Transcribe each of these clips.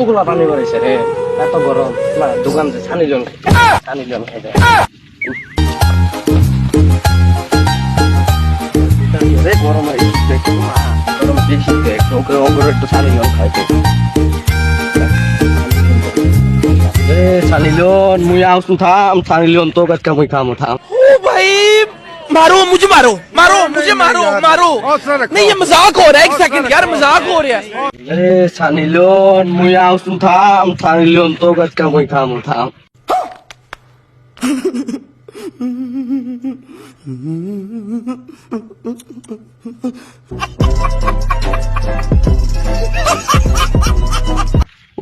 কতগুলা পানি করেছে রে, এত গরম না দোকান যে ছানি জন খাইবে রে, গরম গরম বেশি ওকে ওগুলো একটু ছানি জন খাইবে রে। ছানি জন মুই আসু থাম, ছানি জন তো কাজ মুই খামো থাম। ओ भाई मारो मुझे, मारो मारो मुझे, मारो मारो नहीं, ये मजाक हो रहा है। एक सेकंड यार, मजाक हो रहा है। রে ছানি জন মুই আসু থাম, ছানি জন তো কাজ মুই খামো থাম।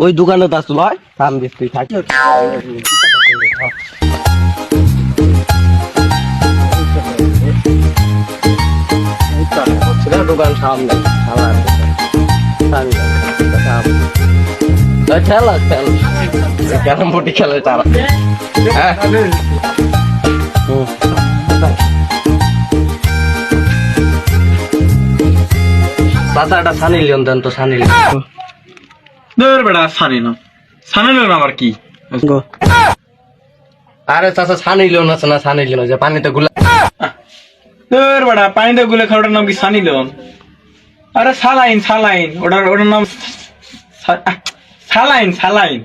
ওই দোকানে আসু ভাই, থাম দেখতে থাকি দোকান সামনে খেলা ক্যারাম বোর্ডে খেলে তারা। হ্যাঁ চাচাটা ছানি লিয়ন দেন তো, ছানি বেটা ছানি না, ছানি না আবার কি? আরে চাচা ছানি লিয়ন আছে না, ছানি লিয়ন যে পানিতে গুলা বেটা পানিতে গুলে খাওয়াটার নাম কি ছানি লোন? আরে সালাইন সালাইন, ওটার নাম সালাইন সালাইন।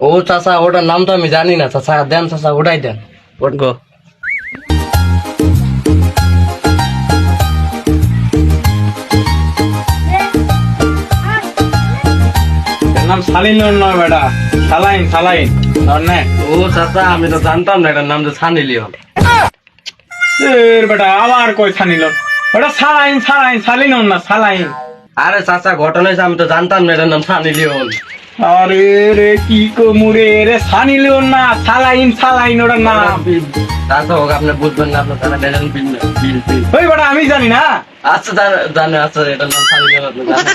ও চাচা ওটার নাম তো আমি জানি না চাচা, দেন চাচা ওটাই দেন। ওট গো নাম সালিন লোন নয় বেটা, সালাইন সালাইন। ও চাচা আমি তো জানতাম না এটার নাম যে ছানি লিয়ন। বেটা আবার কই ছানি লোন? ওটা সালাইন সালাইন, সালিন না সালাইন। আরে চাচা ঘটনা হয়েছে, আমি তো জানতাম না এটার নাম ছানি লিয়ন। আরে রে কি কমুরে রে, সানি লিওন না সালাইন সালাইন ওটার নাম। চাচা হোক আপনি বুঝবেন না, আপনার তারা দেখেন বিল বিল। ওই বেটা আমি জানি না। আচ্ছা জানে, আচ্ছা এটার নাম ছানি লিয়ন আপনি জানেন।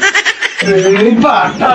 বাটা